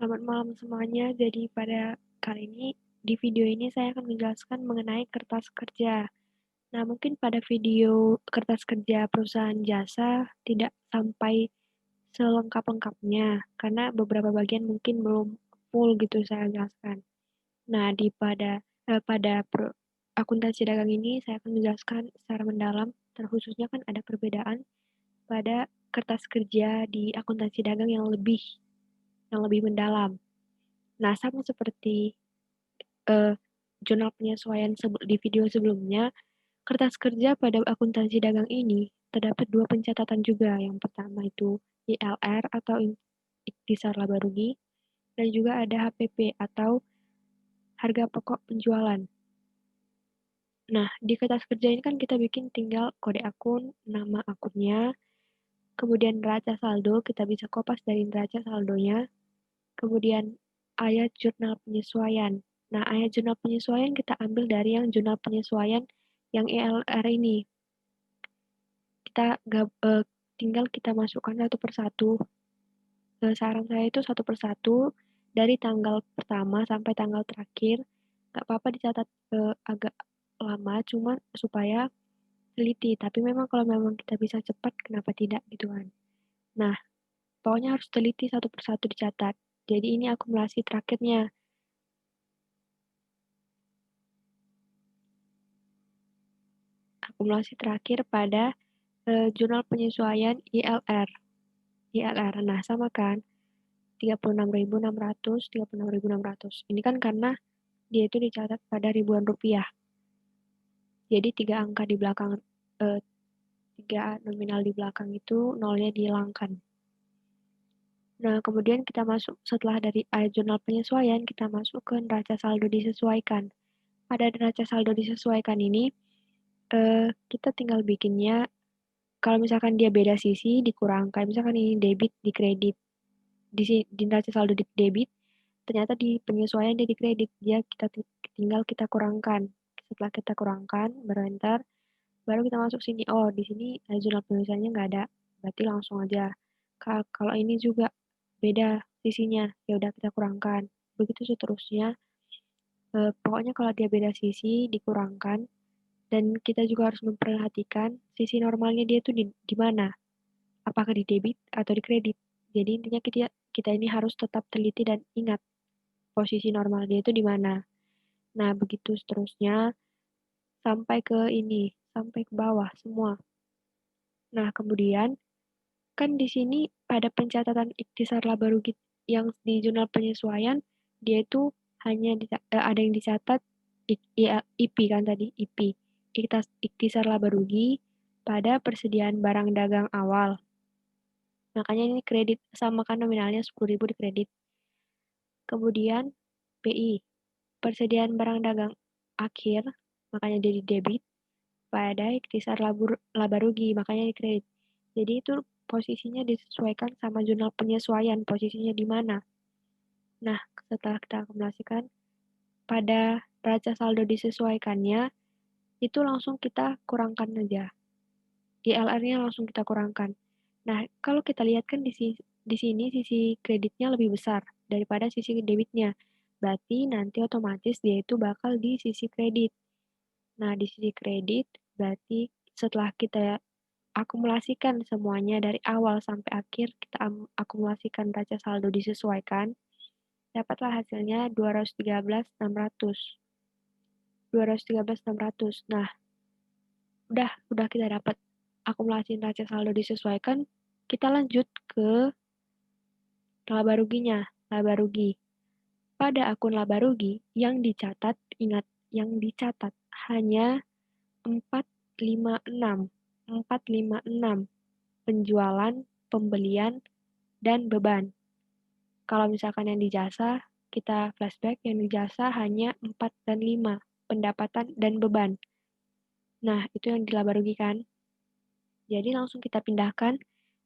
Selamat malam semuanya. Jadi pada kali ini, di video ini saya akan menjelaskan mengenai kertas kerja. Nah, mungkin pada video kertas kerja perusahaan jasa tidak sampai selengkap-lengkapnya, karena beberapa bagian mungkin belum full gitu saya jelaskan. Nah, pada akuntansi dagang ini saya akan menjelaskan secara mendalam, terkhususnya kan ada perbedaan pada kertas kerja di akuntansi dagang yang lebih mendalam. Nah, sama seperti eh, jurnal penyesuaian di video sebelumnya, kertas kerja pada akuntansi dagang ini terdapat dua pencatatan juga. Yang pertama itu ILR atau ikhtisar laba rugi, dan juga ada HPP atau harga pokok penjualan. Nah, di kertas kerja ini kan kita bikin tinggal kode akun, nama akunnya, kemudian neraca saldo, kita bisa kopas dari neraca saldonya, kemudian ayat jurnal penyesuaian. Nah, ayat jurnal penyesuaian kita ambil dari yang jurnal penyesuaian yang ILR ini. Tinggal kita masukkan satu persatu. Saran saya itu satu persatu dari tanggal pertama sampai tanggal terakhir. Nggak apa-apa dicatat agak lama, cuma supaya teliti. Tapi memang kalau memang kita bisa cepat, kenapa tidak gitu kan. Nah, pokoknya harus teliti satu persatu dicatat. Jadi ini akumulasi terakhirnya. Akumulasi terakhir pada jurnal penyesuaian ILR. ILR. Nah, sama kan? 36.600, 36.600. Ini kan karena dia itu dicatat pada ribuan rupiah. Jadi tiga nominal di belakang itu nolnya dihilangkan. Nah, kemudian kita masuk setelah dari jurnal penyesuaian, kita masuk ke neraca saldo disesuaikan. Pada neraca saldo disesuaikan ini, kita tinggal bikinnya, kalau misalkan dia beda sisi, dikurangkan. Misalkan ini debit, di kredit. Di neraca saldo di debit, ternyata di penyesuaian dia di kredit. Tinggal kita kurangkan. Setelah kita kurangkan, baru enter, baru kita masuk sini. Oh, di sini jurnal penyesuaiannya nggak ada. Berarti langsung aja. Kalau ini juga beda sisinya, ya udah kita kurangkan. Begitu seterusnya. Pokoknya kalau dia beda sisi, dikurangkan. Dan kita juga harus memperhatikan sisi normalnya dia tuh di mana. Apakah di debit atau di kredit. Jadi intinya kita ini harus tetap teliti dan ingat posisi normal dia itu di mana. Nah, begitu seterusnya sampai ke bawah semua. Nah, kemudian kan di sini pada pencatatan ikhtisar laba rugi yang di jurnal penyesuaian, dia itu ada yang dicatat IP kan tadi, IP. Ikhtisar laba rugi pada persediaan barang dagang awal. Makanya ini kredit, sama kan nominalnya 10.000 di kredit. Kemudian PI, persediaan barang dagang akhir, makanya dia di debit, pada ikhtisar laba rugi, makanya di kredit. Jadi itu posisinya disesuaikan sama jurnal penyesuaian, posisinya di mana. Nah, setelah kita akumulasikan, pada neraca saldo disesuaikannya, itu langsung kita kurangkan aja. ILR-nya langsung kita kurangkan. Nah, kalau kita lihat kan di sini sisi kreditnya lebih besar daripada sisi debitnya. Berarti nanti otomatis dia itu bakal di sisi kredit. Nah, di sisi kredit berarti setelah kita akumulasikan semuanya dari awal sampai akhir, kita akumulasikan neraca saldo disesuaikan, dapatlah hasilnya 213.600. 213.600. Nah, udah kita dapat akumulasi neraca saldo disesuaikan, kita lanjut ke laba ruginya, laba rugi. Pada akun laba rugi yang dicatat, ingat, yang dicatat hanya 456. 456 penjualan, pembelian, dan beban. Kalau misalkan yang di jasa, kita flashback, yang di jasa hanya 4 dan 5, pendapatan dan beban. Nah, itu yang dilaba rugikan. Jadi langsung kita pindahkan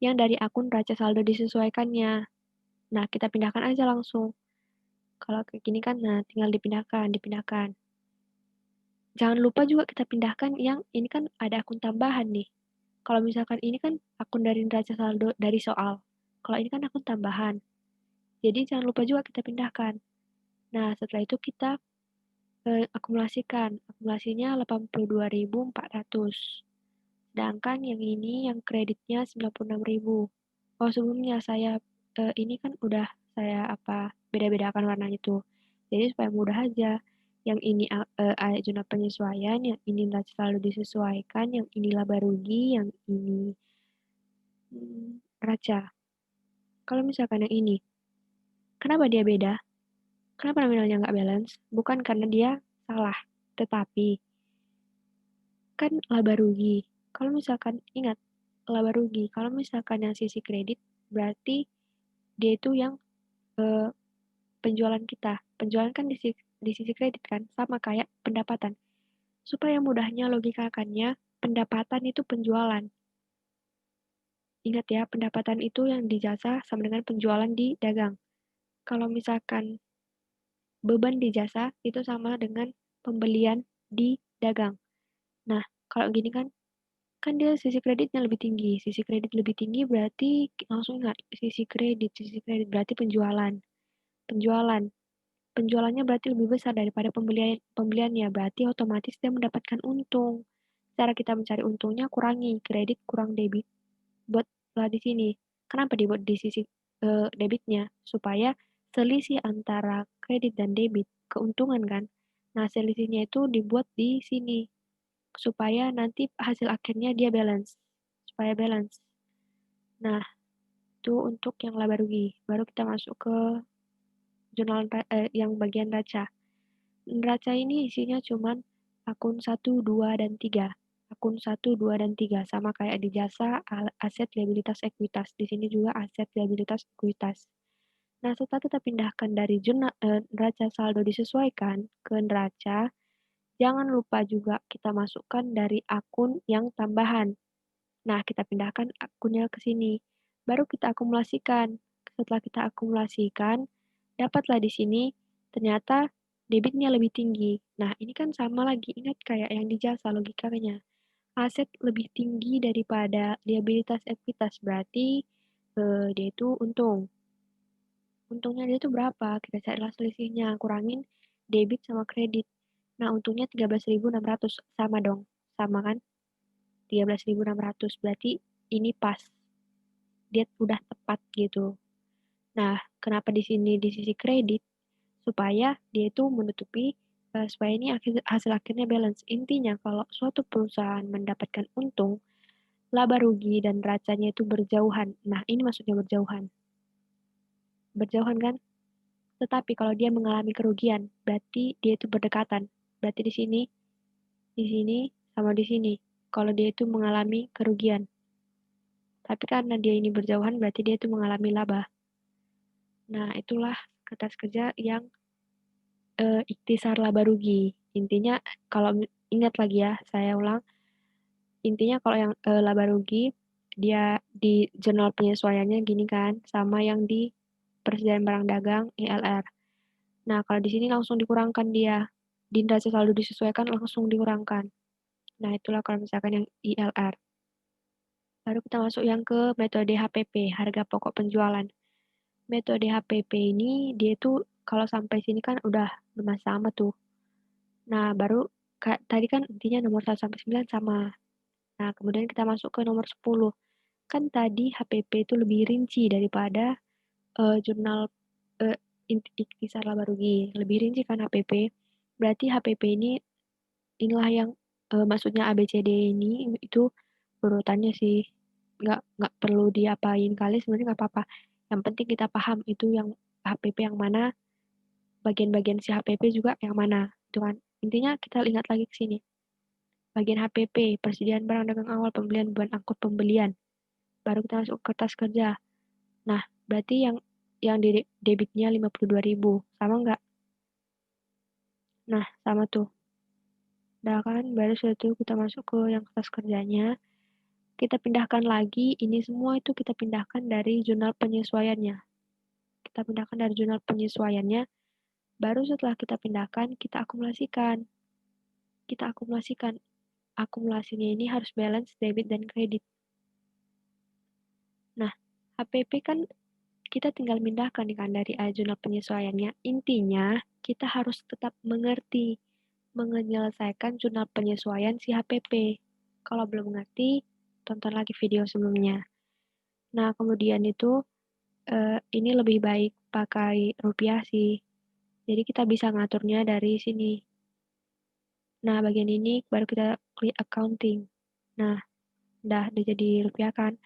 yang dari akun neraca saldo disesuaikannya. Nah, kita pindahkan aja langsung. Kalau kayak gini kan, nah tinggal dipindahkan. Jangan lupa juga kita pindahkan yang ini kan ada akun tambahan nih. Kalau misalkan ini kan akun dari neraca saldo dari soal. Kalau ini kan akun tambahan. Jadi jangan lupa juga kita pindahkan. Nah, setelah itu kita akumulasikan. Akumulasinya 82.400. Sedangkan yang ini yang kreditnya 96.000. Oh, sebelumnya saya ini kan udah saya beda-bedakan warnanya tuh. Jadi supaya mudah aja. Yang ini zona penyesuaian, yang ini selalu disesuaikan, yang ini laba rugi, yang ini raca. Kalau misalkan yang ini, kenapa dia beda? Kenapa nominalnya nggak balance? Bukan karena dia salah, tetapi kan laba rugi. Kalau misalkan ingat laba rugi, kalau misalkan yang sisi kredit berarti dia itu yang eh, penjualan kita. Penjualan kan di sisi kredit kan, sama kayak pendapatan. Supaya mudahnya logikakannya, pendapatan itu penjualan. Ingat ya, pendapatan itu yang di jasa sama dengan penjualan di dagang. Kalau misalkan beban di jasa itu sama dengan pembelian di dagang. Nah, kalau gini kan dia sisi kreditnya lebih tinggi. Sisi kredit lebih tinggi berarti langsung ingat sisi kredit berarti penjualan. Penjualan. Penjualannya berarti lebih besar daripada pembeliannya, berarti otomatis dia mendapatkan untung. Cara kita mencari untungnya kurangi kredit kurang debit. Buatlah di sini. Kenapa dibuat di sisi debitnya? Supaya selisih antara kredit dan debit keuntungan kan. Nah, selisihnya itu dibuat di sini supaya nanti hasil akhirnya dia balance. Supaya balance. Nah, itu untuk yang laba rugi. Baru kita masuk ke jurnal yang bagian raca. Raca ini isinya cuman akun 1, 2, dan 3. Akun 1, 2, dan 3. Sama kayak di jasa, aset, liabilitas, ekuitas. Di sini juga aset, liabilitas, ekuitas. Nah, setelah kita pindahkan dari neraca saldo disesuaikan ke neraca, jangan lupa juga kita masukkan dari akun yang tambahan. Nah, kita pindahkan akunnya ke sini. Baru kita akumulasikan. Setelah kita akumulasikan, dapatlah di sini ternyata debitnya lebih tinggi. Nah, ini kan sama lagi. Ingat kayak yang di jasa logikanya. Aset lebih tinggi daripada liabilitas ekuitas. Berarti dia itu untung. Untungnya dia itu berapa? Kita carilah selisihnya. Kurangin debit sama kredit. Nah, untungnya 13.600. Sama dong. Sama kan? 13.600. Berarti ini pas. Dia udah tepat gitu. Nah, kenapa di sini di sisi kredit? Supaya dia itu menutupi supaya ini hasil akhirnya balance. Intinya kalau suatu perusahaan mendapatkan untung, laba rugi dan racanya itu berjauhan. Nah, ini maksudnya berjauhan. Berjauhan kan? Tetapi kalau dia mengalami kerugian, berarti dia itu berdekatan. Berarti di sini sama di sini. Kalau dia itu mengalami kerugian. Tapi karena dia ini berjauhan, berarti dia itu mengalami laba. Nah, itulah kertas kerja yang ikhtisar laba rugi. Intinya kalau ingat lagi ya, saya ulang. Intinya kalau yang laba rugi dia di jurnal penyesuaiannya gini kan, sama yang di persediaan barang dagang ILR. Nah, kalau di sini langsung dikurangkan dia. Di neraca saldo disesuaikan langsung dikurangkan. Nah, itulah kalau misalkan yang ILR. Baru kita masuk yang ke metode HPP, harga pokok penjualan. Metode HPP ini dia tuh kalau sampai sini kan udah sama tuh. Nah, baru tadi kan intinya nomor 1 sampai 9 sama. Nah, kemudian kita masuk ke nomor 10. Kan tadi HPP itu lebih rinci daripada jurnal uh, ikhtisar laba rugi. Lebih rinci kan HPP. Berarti HPP ini inilah yang maksudnya ABCD ini itu urutannya sih. Nggak perlu diapain kali sebenarnya nggak apa-apa. Yang penting kita paham itu yang HPP yang mana, bagian-bagian si HPP juga yang mana. Itu kan. Intinya kita lihat lagi ke sini. Bagian HPP, persediaan barang dagang awal, pembelian beban angkut pembelian. Baru kita masuk ke kertas kerja. Nah, berarti yang di debitnya 52.000. Sama nggak? Nah, sama tuh. Udah kan, baru setelah itu kita masuk ke yang kertas kerjanya. Kita pindahkan lagi, ini semua itu kita pindahkan dari jurnal penyesuaiannya. Kita pindahkan dari jurnal penyesuaiannya, baru setelah kita pindahkan, kita akumulasikan. Kita akumulasikan. Akumulasinya ini harus balance debit dan kredit. Nah, HPP kan kita tinggal pindahkan nih kan dari jurnal penyesuaiannya. Intinya, kita harus tetap mengerti, menyelesaikan jurnal penyesuaian si HPP. Kalau belum mengerti, tonton lagi video sebelumnya. Nah, kemudian itu, ini lebih baik pakai rupiah sih. Jadi kita bisa ngaturnya dari sini. Nah, bagian ini baru kita klik accounting. Nah, udah jadi rupiah kan.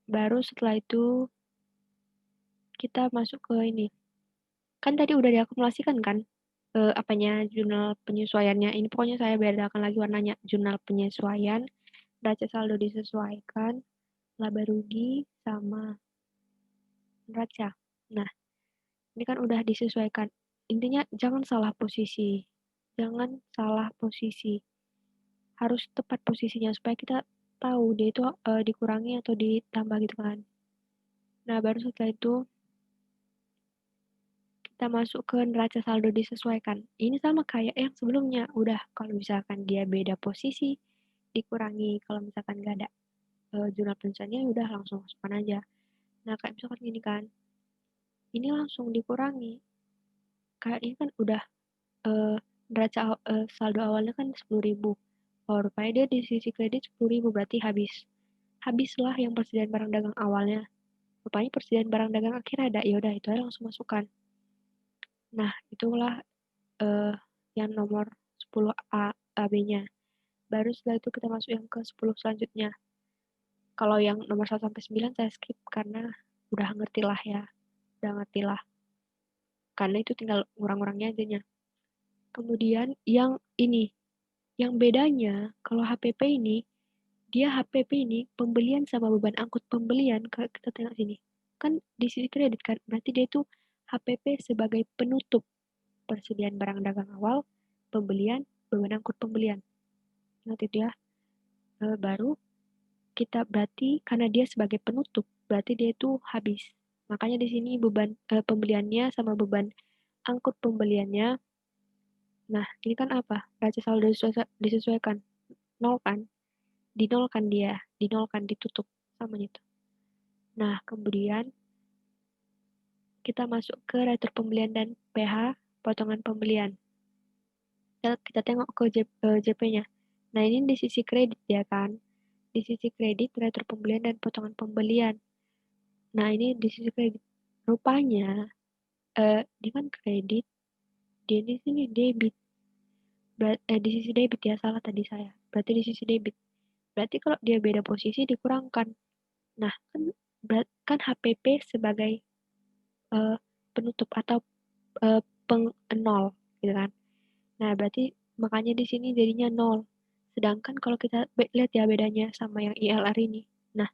Baru setelah itu kita masuk ke ini. Kan tadi udah diakumulasikan kan apanya jurnal penyesuaiannya. Ini pokoknya saya bedakan lagi warnanya. Jurnal penyesuaian, neraca saldo disesuaikan, laba rugi sama neraca. Nah, ini kan udah disesuaikan. Intinya jangan salah posisi. Jangan salah posisi. Harus tepat posisinya supaya kita tahu dia itu dikurangi atau ditambah gitu kan. Nah, baru setelah itu kita masuk ke neraca saldo disesuaikan. Ini sama kayak yang sebelumnya. Udah, kalau misalkan dia beda posisi, dikurangi. Kalau misalkan nggak ada jurnal penyesuaiannya, udah langsung masukkan aja. Nah, kayak misalkan gini kan, ini langsung dikurangi. Kayak ini kan udah neraca saldo awalnya kan 10.000. Oh, rupanya dia di sisi kredit 10.000, berarti habis. Habislah yang persediaan barang dagang awalnya. Rupanya persediaan barang dagang akhir ada, ya udah itu aja langsung masukkan. Nah, itulah yang nomor 10A AB-nya. Baru setelah itu kita masuk yang ke 10 selanjutnya. Kalau yang nomor 1 sampai 9 saya skip karena udah ngerti lah ya. Udah ngerti lah. Karena itu tinggal ngurang-ngurangnya aja. Kemudian yang ini, yang bedanya kalau HPP ini, dia HPP ini pembelian sama beban angkut pembelian, kita tengok sini. Kan di sisi kredit kan, berarti dia itu HPP sebagai penutup persediaan barang dagang awal, pembelian, beban angkut pembelian. Nanti dia baru kita berarti karena dia sebagai penutup, berarti dia itu habis. Makanya di sini beban pembeliannya sama beban angkut pembeliannya. Nah, ini kan apa? Neraca saldo disesuaikan. Nol kan? Dinolkan dia, dinolkan, ditutup sama itu. Nah, kemudian kita masuk ke retur pembelian dan PH potongan pembelian. Kita tengok ke JP-nya. Nah, ini di sisi kredit ya kan? Di sisi kredit, retur pembelian dan potongan pembelian. Nah, ini di sisi kredit. Rupanya, di kan kredit, di sini debit. Di sisi debit ya, salah tadi saya. Berarti di sisi debit. Berarti kalau dia beda posisi, dikurangkan. Nah, kan HPP sebagai penutup atau nol, gitu kan. Nah, berarti makanya di sini jadinya 0. Sedangkan kalau kita lihat ya bedanya sama yang ILR ini. Nah,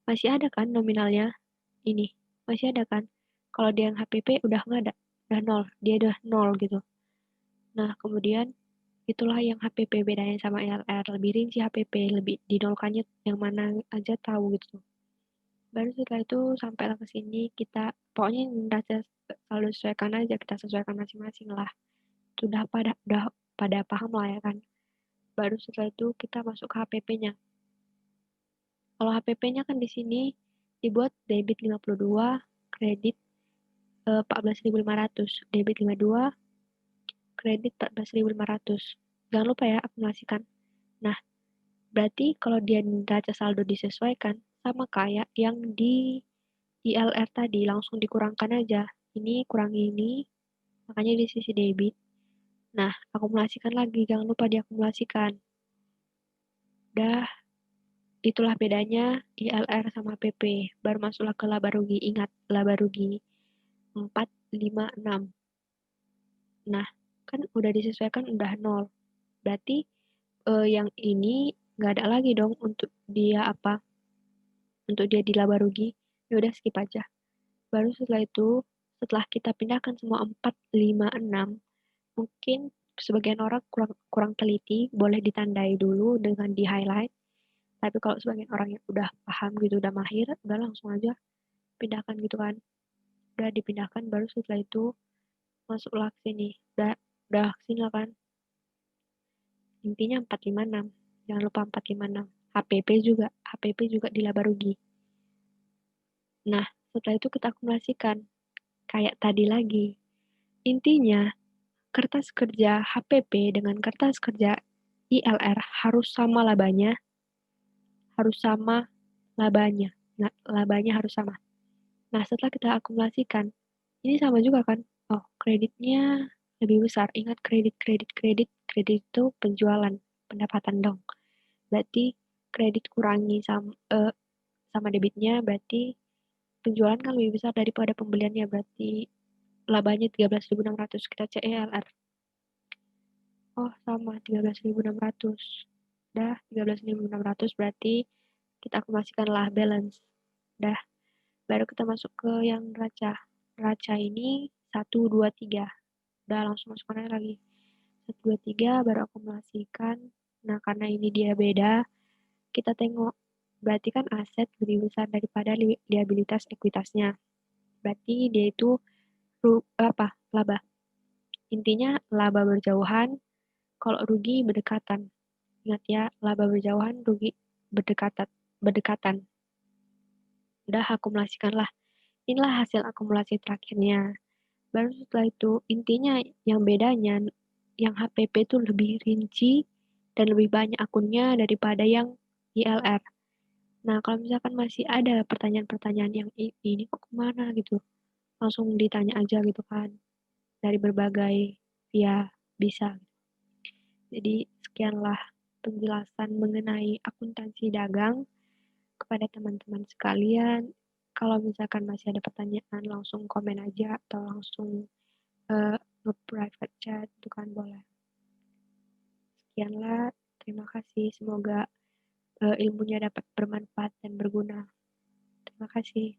masih ada kan nominalnya ini. Masih ada kan. Kalau dia yang HPP udah nggak ada. Udah 0. Dia udah 0 gitu. Nah, kemudian itulah yang HPP bedanya sama ILR. Lebih rinci HPP. Lebih dinolkannya yang mana aja tahu gitu. Baru setelah itu sampai ke sini kita pokoknya neraca selalu sesuaikan aja. Kita sesuaikan masing-masing lah. Udah pada paham lah ya kan. Baru setelah itu kita masuk ke HPP-nya. Kalau HPP-nya kan di sini dibuat debit 52, kredit 14.500, debit 52, kredit 14.500. Jangan lupa ya akumulasikan. Nah, berarti kalau dia neraca saldo disesuaikan sama kayak yang di ILR tadi, langsung dikurangkan aja. Ini kurangi ini, makanya di sisi debit. Nah, akumulasikan lagi, jangan lupa diakumulasikan. Udah, itulah bedanya ILR sama PP. Baru masuklah ke laba rugi. Ingat, laba rugi 4, 5, 6. Nah, kan udah disesuaikan udah 0. Berarti yang ini nggak ada lagi dong untuk dia apa? Untuk dia di laba rugi. Ya udah skip aja. Baru setelah itu, setelah kita pindahkan semua 4, 5, 6, mungkin sebagian orang kurang teliti, boleh ditandai dulu dengan di highlight. Tapi kalau sebagian orang yang udah paham gitu, udah mahir, udah langsung aja pindahkan gitu kan. Udah dipindahkan, baru setelah itu masuklah ke sini. Udah ke sini kan. Intinya 456. Jangan lupa 456. HPP juga di laba rugi. Nah, setelah itu kita akumulasikan. Kayak tadi lagi. Intinya, kertas kerja HPP dengan kertas kerja ILR harus sama labanya, harus sama labanya. Nah, labanya harus sama. Nah, setelah kita akumulasikan, ini sama juga kan? Oh, kreditnya lebih besar. Ingat kredit, kredit, kredit. Kredit itu penjualan, pendapatan dong. Berarti kredit kurangi sama debitnya, berarti penjualan kan lebih besar daripada pembeliannya. Berarti labanya 13.600. Kita cek ELR. Oh, sama 13.600. Dah, 13.600 berarti kita akumulasikanlah balance. Dah, baru kita masuk ke yang neraca. Neraca ini 1, 2, 3. Udah langsung masukkan aja lagi. 1, 2, 3 baru akumulasikan. Nah, karena ini dia beda, kita tengok. Berarti kan aset lebih besar daripada liabilitas ekuitasnya. Berarti dia itu laba. Intinya laba berjauhan, kalau rugi berdekatan. Ingat ya, laba berjauhan, rugi berdekatan. Berdekatan. Udah akumulasikanlah. Inilah hasil akumulasi terakhirnya. Baru setelah itu, intinya yang bedanya, yang HPP itu lebih rinci dan lebih banyak akunnya daripada yang ILR. Nah, kalau misalkan masih ada pertanyaan-pertanyaan yang ini kok kemana gitu, langsung ditanya aja gitu kan, dari berbagai via bisa. Jadi, sekianlah penjelasan mengenai akuntansi dagang kepada teman-teman sekalian. Kalau misalkan masih ada pertanyaan, langsung komen aja atau langsung nge-private chat, itu kan boleh. Sekianlah, terima kasih. Semoga ilmunya dapat bermanfaat dan berguna. Terima kasih.